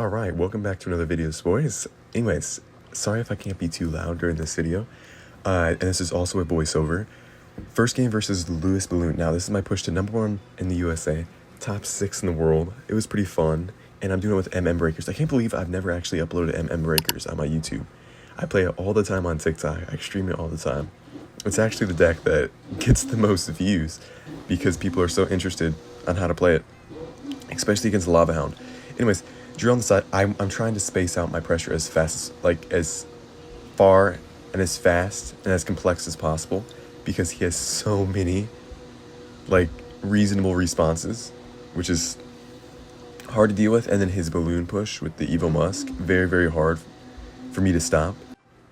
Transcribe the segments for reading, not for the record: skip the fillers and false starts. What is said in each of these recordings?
Alright, welcome back to another video, boys. Anyways, sorry if I can't be too loud during this video. And this is also a voiceover. First game versus Louis Balloon. Now, this is my push to #1 in the USA, top 6 in the world. It was pretty fun, and I'm doing it with MM Breakers. I can't believe I've never actually uploaded MM Breakers on my YouTube. I play it all the time on TikTok. I stream it all the time. It's actually the deck that gets the most views because people are so interested on how to play it, especially against the Lava Hound. Anyways, drill on the side. I'm trying to space out my pressure as fast, as far and as fast and as complex as possible, because he has so many reasonable responses, which is hard to deal with. And then his balloon push with the Evo Musk, very, very hard for me to stop.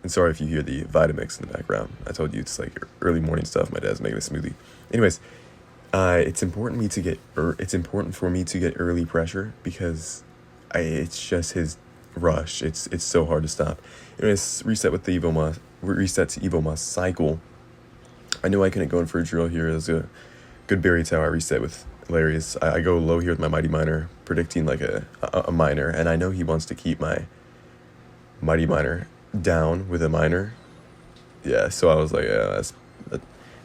And sorry if you hear the Vitamix in the background. I told you it's like early morning stuff. My dad's making a smoothie. Anyways, it's important for me to get early pressure because it's just his rush. It's so hard to stop. Anyways, reset with the Evo Musk. Reset to Evo Musk cycle. I knew I couldn't go in for a drill here. There's a good berry tower. I reset with Hilarious. I go low here with my Mighty Miner, predicting like a miner, and I know he wants to keep my Mighty Miner down with a miner. Yeah, so I was like, yeah,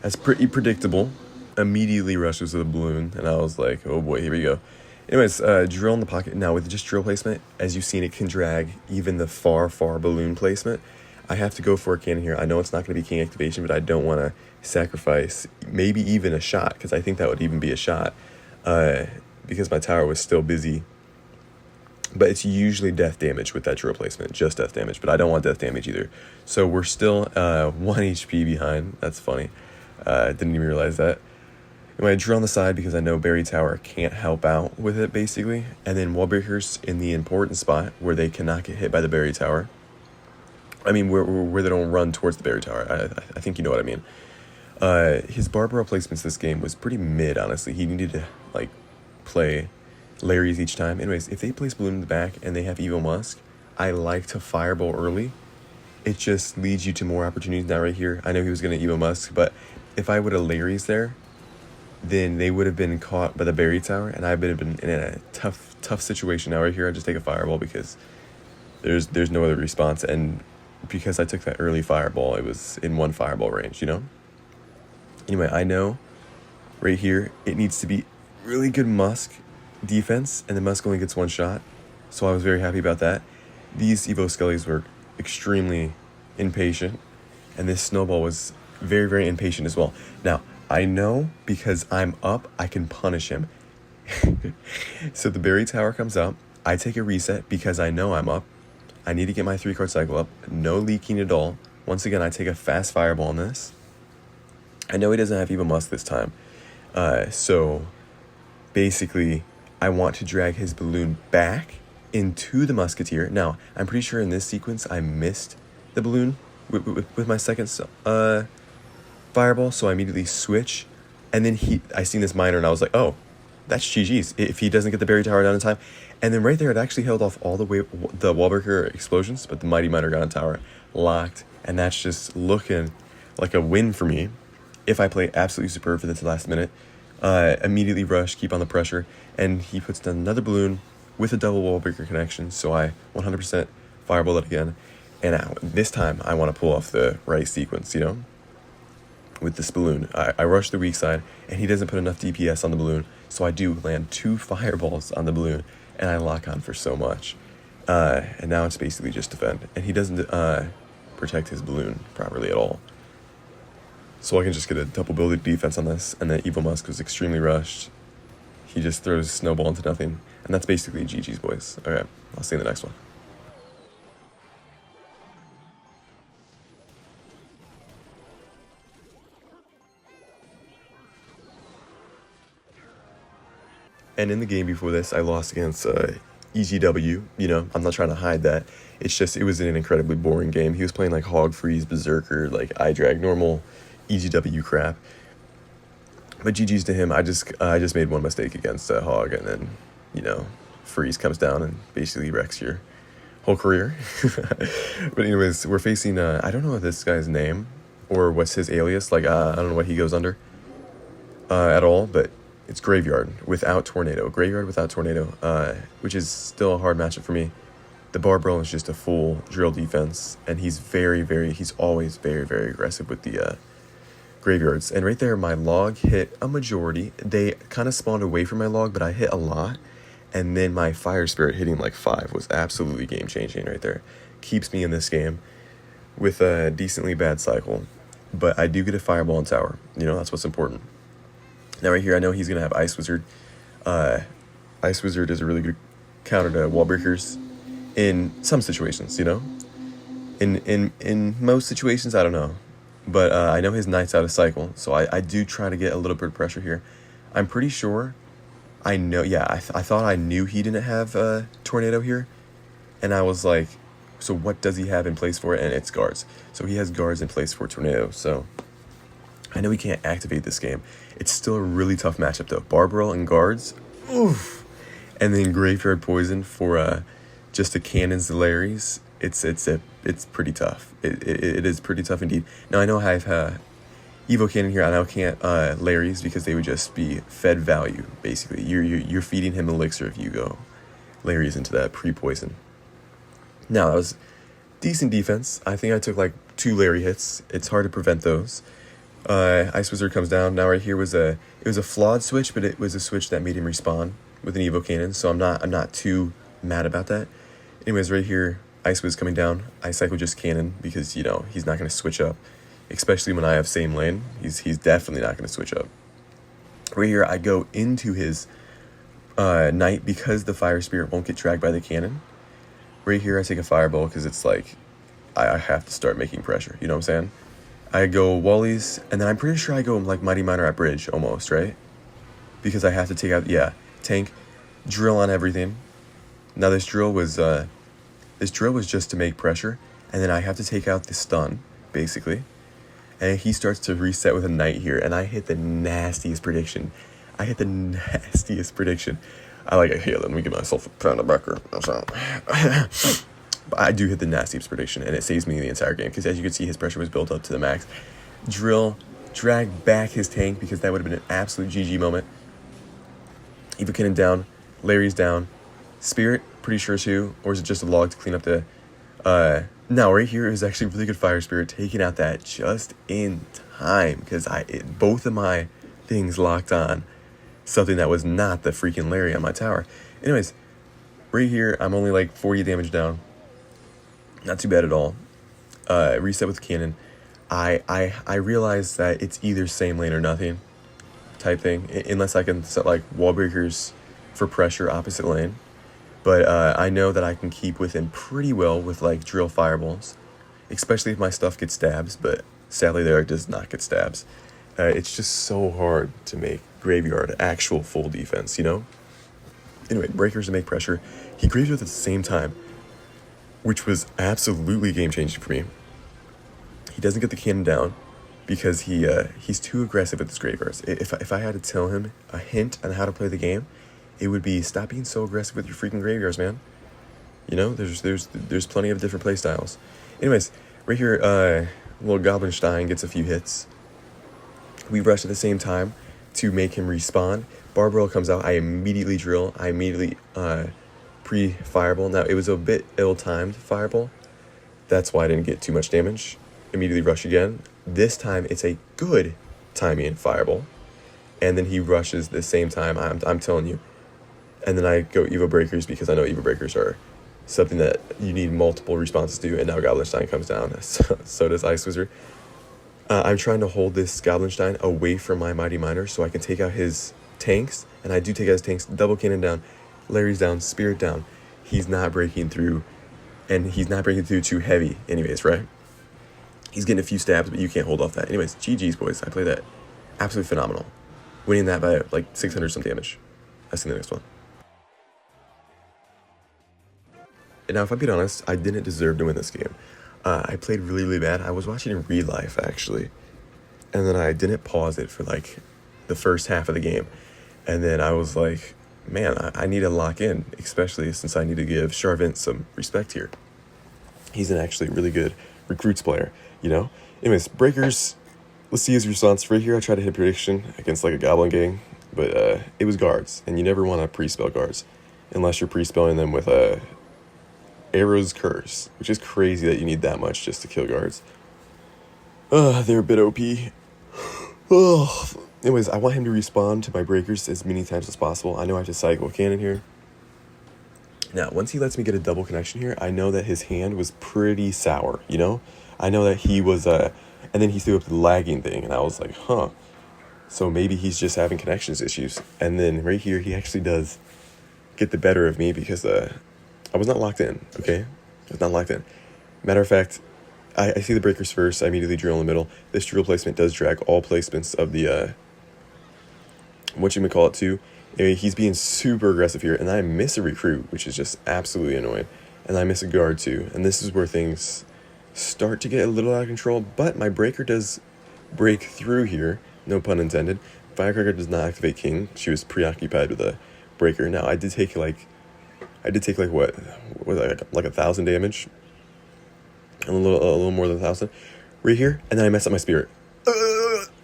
that's pretty predictable. Immediately rushes to the balloon, and I was like, oh boy, here we go. Anyways, drill in the pocket. Now with just drill placement, as you've seen, it can drag even the far balloon placement. I have to go for a cannon here. I know it's not going to be king activation, but I don't want to sacrifice maybe even a shot, because I think that would even be a shot, because my tower was still busy. But it's usually death damage with that drill placement, just death damage, but I don't want death damage either. So we're still 1 HP behind. That's funny. Didn't even realize that. Anyway, I drill on the side because I know Berry Tower can't help out with it, basically. And then Wall Breakers in the important spot where they cannot get hit by the Berry Tower. I mean, where they don't run towards the Berry Tower. I think you know what I mean. His Barbara placements this game was pretty mid, honestly. He needed to, play Larry's each time. Anyways, if they place Balloon in the back and they have Evo Musk, I like to Fireball early. It just leads you to more opportunities. Now right here, I know he was going to Evo Musk, but if I would have Larry's there, then they would have been caught by the Berry Tower, and I would have been in a tough situation. Now right here, I just take a Fireball because there's no other response, and because I took that early Fireball, it was in one Fireball range, you know? Anyway, I know right here, it needs to be really good Musk defense, and the Musk only gets one shot, so I was very happy about that. These Evo Skellies were extremely impatient, and this Snowball was very, very impatient as well. Now, I know because I'm up, I can punish him. So the Berry Tower comes out, I take a reset because I know I'm up. I need to get my 3-card cycle up, no leaking at all. Once again, I take a fast Fireball on this. I know he doesn't have Evo Musk this time, so basically, I want to drag his balloon back into the Musketeer. Now, I'm pretty sure in this sequence, I missed the balloon with my second Fireball, so I immediately switch. And then I seen this miner, and I was like, oh, that's GG's if he doesn't get the Berry Tower down in time. And then right there, it actually held off all the Wallbreaker explosions, but the Mighty Miner got on tower locked, and that's just looking like a win for me. If I play absolutely superb for this last minute, immediately rush, keep on the pressure, and he puts down another balloon with a double Wallbreaker connection, so I 100% Fireball it again, and this time I want to pull off the right sequence, you know? With this balloon, I rush the weak side, and he doesn't put enough DPS on the balloon, so I do land 2 Fireballs on the balloon, and I lock on for so much. And now it's basically just defend, and he doesn't protect his balloon properly at all. So I can just get a double builded defense on this, and then Evo Musk was extremely rushed. He just throws Snowball into nothing, and that's basically GG's, boys. Okay, I'll see you in the next one. And in the game before this, I lost against EGW. You know, I'm not trying to hide that. It's just, it was an incredibly boring game. He was playing like Hog Freeze, Berserker, eye drag, normal EGW crap. But GG's to him. I just made one mistake against Hog, and then, you know, Freeze comes down and basically wrecks your whole career. But anyways, we're facing, I don't know this guy's name or what's his alias. I don't know what he goes under at all, but It's Graveyard without Tornado. Graveyard without Tornado, which is still a hard matchup for me. The Barbell is just a full drill defense, and he's he's always very, very aggressive with the graveyards. And right there, my log hit a majority. They kind of spawned away from my log, but I hit a lot. And then my Fire Spirit hitting like 5 was absolutely game-changing right there. Keeps me in this game with a decently bad cycle. But I do get a Fireball and Tower. You know, that's what's important. Now right here, I know he's going to have Ice Wizard. Ice Wizard is a really good counter to Wall Breakers in some situations, you know? In most situations, I don't know. But I know his Knight's out of cycle, so I do try to get a little bit of pressure here. I'm pretty sure, I know, yeah, I thought I knew he didn't have Tornado here. And I was like, so what does he have in place for it? And it's guards. So he has guards in place for Tornado, so I know he can't activate this game. It's still a really tough matchup though. Barbell and guards, oof. And then Graveyard Poison for just a Cannon's Larry's. It's pretty tough. It is pretty tough indeed. Now I know I have Evo Cannon here. I now can't Larry's because they would just be fed value basically. You're feeding him elixir if you go Larry's into that pre-poison. Now that was decent defense. I think I took like 2 Larry hits. It's hard to prevent those. Ice Wizard comes down. Now right here was it was a flawed switch, but it was a switch that made him respawn with an Evo Cannon. So I'm not too mad about that. Anyways, right here, Ice Wiz coming down. I cycle just Cannon because, you know, he's not going to switch up. Especially when I have same lane. He's definitely not going to switch up. Right here, I go into his Knight because the Fire Spirit won't get dragged by the Cannon. Right here, I take a Fireball because it's like, I have to start making pressure. You know what I'm saying? I go Wallies, and then I'm pretty sure I go like Mighty Miner at Bridge almost, right? Because I have to take out, yeah, tank, drill on everything. Now this drill was just to make pressure, and then I have to take out the stun, basically. And he starts to reset with a Knight here, and I hit the nastiest prediction. I like it here, let me give myself a pound of Becker. But I do hit the nastiest prediction, and it saves me the entire game, because as you can see, his pressure was built up to the max. Drill, drag back his tank, because that would have been an absolute GG moment. Evo Cannon down, Larry's down. Spirit, pretty sure too, or is it just a log to clean up the... Now, right here is actually really good Fire Spirit, taking out that just in time, because both of my things locked on something that was not the freaking Larry on my tower. Anyways, right here, I'm only like 40 damage down. Not too bad at all. Reset with Cannon. I realize that it's either same lane or nothing type thing, unless I can set like wall breakers for pressure opposite lane. But I know that I can keep with him pretty well with like drill fireballs, especially if my stuff gets stabs, but sadly there does not get stabs. It's just so hard to make Graveyard actual full defense, you know? Anyway, breakers to make pressure. He Graveyard at the same time, which was absolutely game-changing for me. He doesn't get the cannon down because he's too aggressive with his Graveyards. If I had to tell him a hint on how to play the game, it would be stop being so aggressive with your freaking Graveyards, man. You know, there's plenty of different play styles. Anyways, right here, little Goblinstein gets a few hits. We rush at the same time to make him respawn. Barbell comes out. I immediately drill. I immediately pre-fireball. Now, it was a bit ill-timed fireball. That's why I didn't get too much damage. Immediately rush again. This time, it's a good timing fireball. And then he rushes the same time. I'm telling you. And then I go Evo Breakers because I know Evo Breakers are something that you need multiple responses to. And now Goblinstein comes down. So does Ice Wizard. I'm trying to hold this Goblinstein away from my Mighty Miner so I can take out his tanks. And I do take out his tanks. Double Cannon down. Larry's down. Spirit down. He's not breaking through. And he's not breaking through too heavy anyways, right? He's getting a few stabs, but you can't hold off that. Anyways, GG's, boys. I played that absolutely phenomenal. Winning that by like 600 some damage. I'll see you in the next one. And now, if I'm being honest, I didn't deserve to win this game. I played really, really bad. I was watching in real life, actually. And then I didn't pause it for, like, the first half of the game. And then I was like, man, I need to lock in, especially since I need to give Charvent some respect here. He's an actually really good recruits player, you know? Anyways, Breakers, let's see his response. Right here, I try to hit prediction against, like, a Goblin gang. but it was guards, and you never want to pre-spell guards unless you're pre-spelling them with Arrow's Curse, which is crazy that you need that much just to kill guards. They're a bit OP. Ugh. Anyways, I want him to respawn to my breakers as many times as possible. I know I have to cycle cannon here. Now, once he lets me get a double connection here, I know that his hand was pretty sour, you know? I know that he was, and then he threw up the lagging thing, and I was like, huh. So maybe he's just having connections issues. And then right here, he actually does get the better of me because I was not locked in, okay? I was not locked in. Matter of fact, I see the breakers first. I immediately drill in the middle. This drill placement does drag all placements of the, whatchamacallit too. Anyway, he's being super aggressive here, and I miss a recruit, which is just absolutely annoying. And I miss a guard too. And this is where things start to get a little out of control, but my breaker does break through here. No pun intended. Firecracker does not activate King. She was preoccupied with a breaker. Now, I did take like what was like 1,000 damage? A little more than 1,000 right here, and then I mess up my spirit.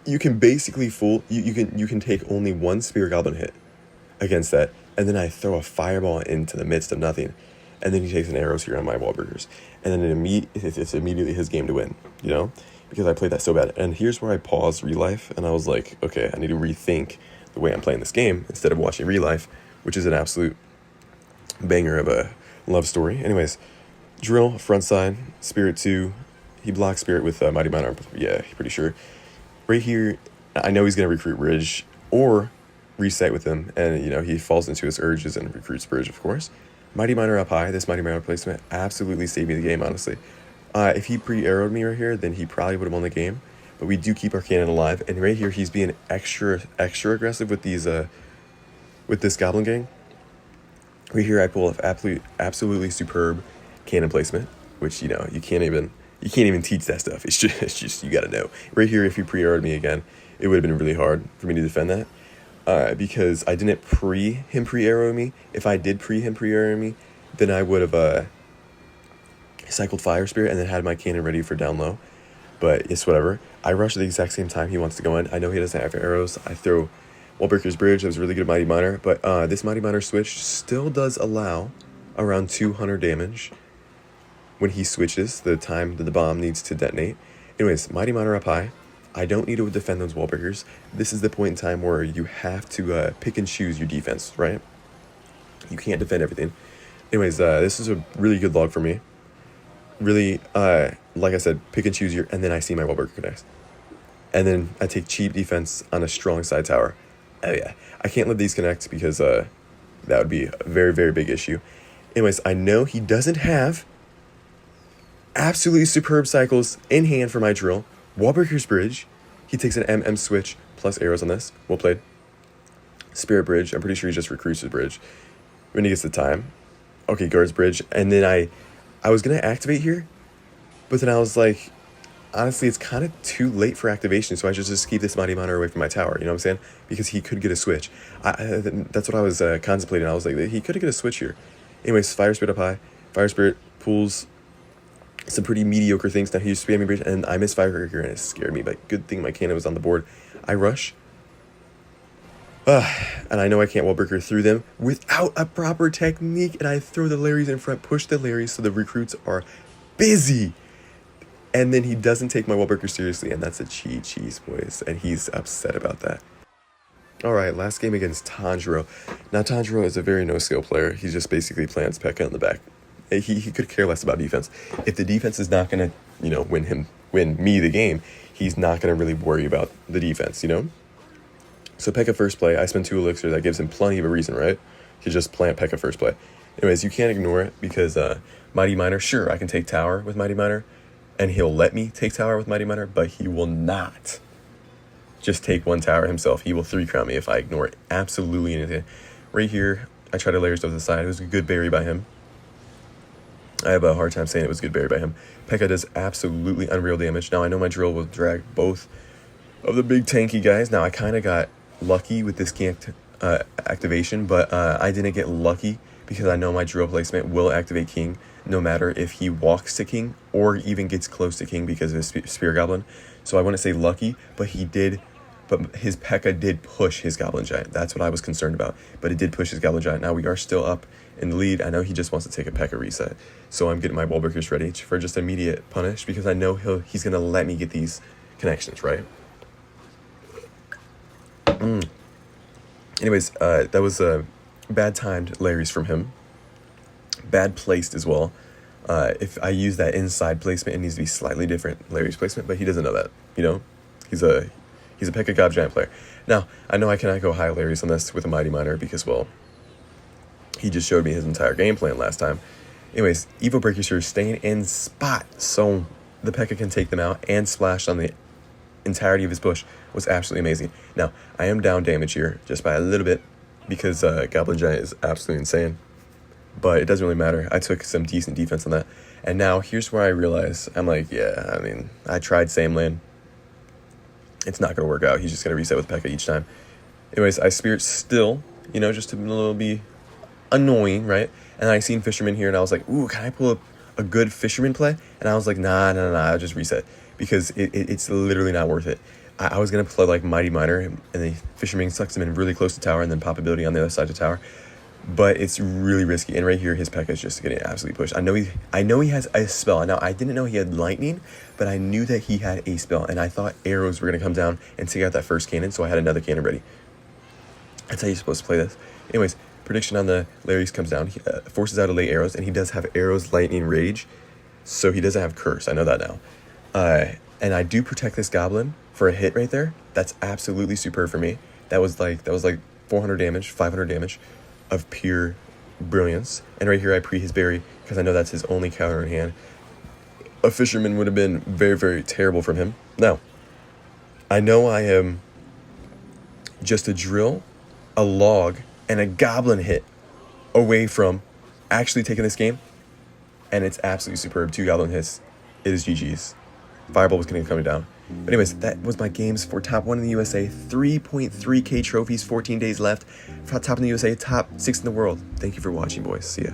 You can basically you can take only one spirit goblin hit against that, and then I throw a fireball into the midst of nothing, and then he takes an arrows here on my wall breakers, and then it's immediately his game to win, you know, because I played that so bad. And here's where I paused real life, and I was like, okay, I need to rethink the way I'm playing this game instead of watching real life, which is an absolute banger of a love story. Anyways, drill front side, spirit 2. He blocks spirit with mighty miner. Yeah, pretty sure. Right here, I know he's gonna recruit Bridge or reset with him, and you know he falls into his urges and recruits Bridge, of course. Mighty miner up high. This mighty miner placement absolutely saved me the game, honestly. If he pre-arrowed me right here, then he probably would have won the game. But we do keep our cannon alive, and right here he's being extra aggressive with these with this goblin gang. Right here I pull off absolutely superb cannon placement, which you know you can't even teach that stuff. It's just you gotta know. Right here, if he pre-arrowed me again, it would have been really hard for me to defend that. Because I didn't pre-arrow me. If I did pre-arrow me, then I would have cycled Fire Spirit and then had my cannon ready for down low. But it's whatever. I rush at the exact same time he wants to go in. I know he doesn't have arrows. I throw Wallbreaker's Bridge. That was really good Mighty Miner. But this Mighty Miner switch still does allow around 200 damage when he switches, the time that the bomb needs to detonate. Anyways, Mighty Miner up high. I don't need to defend those wall breakers. This is the point in time where you have to pick and choose your defense, right? You can't defend everything. Anyways, this is a really good log for me. Really, like I said, pick and choose and then I see my wall breaker connects. And then I take cheap defense on a strong side tower. Oh yeah, I can't let these connect because that would be a very, very big issue. Anyways, I know he doesn't have absolutely superb cycles in hand for my drill. Wallbreaker's Bridge. He takes an MM switch plus arrows on this. Well played. Spirit Bridge. I'm pretty sure he just recruits his bridge when he gets the time. Okay, guards Bridge. And then I was going to activate here, but then I was like, honestly, it's kind of too late for activation, so I should just keep this Mighty Miner away from my tower, you know what I'm saying? Because he could get a switch. That's what I was contemplating. I was like, he could get a switch here. Anyways, Fire Spirit up high. Fire Spirit pulls some pretty mediocre things. Now he's spamming Bridge, and I missed Firecracker, and it scared me, but good thing my cannon was on the board. I rush. And I know I can't wallbreaker through them without a proper technique, and I throw the Larrys in front, push the Larrys so the recruits are busy. And then he doesn't take my wallbreaker seriously, and that's a cheese, boys, and he's upset about that. Alright, last game against Tanjiro. Now, Tanjiro is a very no-skill player. He just basically plants Pekka in the back. He could care less about defense. If the defense is not going to, you know, win me the game, he's not going to really worry about the defense, you know? So Pekka first play, I spend 2 elixir. That gives him plenty of a reason, right? To just plant Pekka first play. Anyways, you can't ignore it because Mighty Miner, sure, I can take tower with Mighty Miner, and he'll let me take tower with Mighty Miner, but he will not just take 1 tower himself. He will 3-crown me if I ignore it. Absolutely anything. Right here, I try to layer stuff to the side. It was a good berry by him. I have a hard time saying it was good berry by him. Pekka does absolutely unreal damage. Now, I know my drill will drag both of the big tanky guys. Now, I kind of got lucky with this King activation, but I didn't get lucky because I know my drill placement will activate King no matter if he walks to King or even gets close to King because of his Spear Goblin. So I wouldn't say lucky, but he did but his Pekka did push his Goblin Giant. That's what I was concerned about. But it did push his Goblin Giant. Now we are still up in the lead. I know he just wants to take a Pekka reset. So I'm getting my wall breakers ready for just immediate punish because I know he's going to let me get these connections, right? Anyways, that was a bad timed Larry's from him. Bad placed as well. If I use that inside placement, it needs to be slightly different Larry's placement, but he doesn't know that, you know? He's a Pekka Gob Giant player. Now, I know I cannot go high Larry's on this with a Mighty Miner because, well, he just showed me his entire game plan last time. Anyways, Evo Breakers here staying in spot so the Pekka can take them out and splash on the entirety of his push was absolutely amazing. Now, I am down damage here just by a little bit because Goblin Giant is absolutely insane. But it doesn't really matter. I took some decent defense on that. And now here's where I realize, I'm like, yeah, I mean, I tried same lane. It's not going to work out. He's just going to reset with Pekka each time. Anyways, I Spirit still, you know, just to be annoying, right? And I seen Fisherman here, and I was like, ooh, can I pull a good Fisherman play? And I was like, nah, I'll just reset. Because it's literally not worth it. I was going to play like Mighty Miner, and the Fisherman sucks him in really close to tower, and then pop ability on the other side of tower. But it's really risky. And right here, his Pekka is just getting absolutely pushed. I know he has a spell. Now, I didn't know he had lightning, but I knew that he had a spell. And I thought arrows were going to come down and take out that first cannon, so I had another cannon ready. That's how you're supposed to play this. Anyways, prediction on the Larry's comes down. He forces out to lay arrows, and he does have arrows, lightning, rage. So he doesn't have curse. I know that now. And I do protect this goblin for a hit right there. That's absolutely superb for me. That was like 400 damage, 500 damage of pure brilliance. And right here I pre his berry because I know that's his only counter in hand. A Fisherman would have been very, very terrible from him. Now, I know I am just a drill, a log, and a goblin hit away from actually taking this game. And it's absolutely superb. 2 goblin hits. It is GG's. Fireball was going to come down. But anyways, that was my games for top 1 in the USA. 3.3k trophies, 14 days left. For top in the USA, top 6 in the world. Thank you for watching, boys. See ya.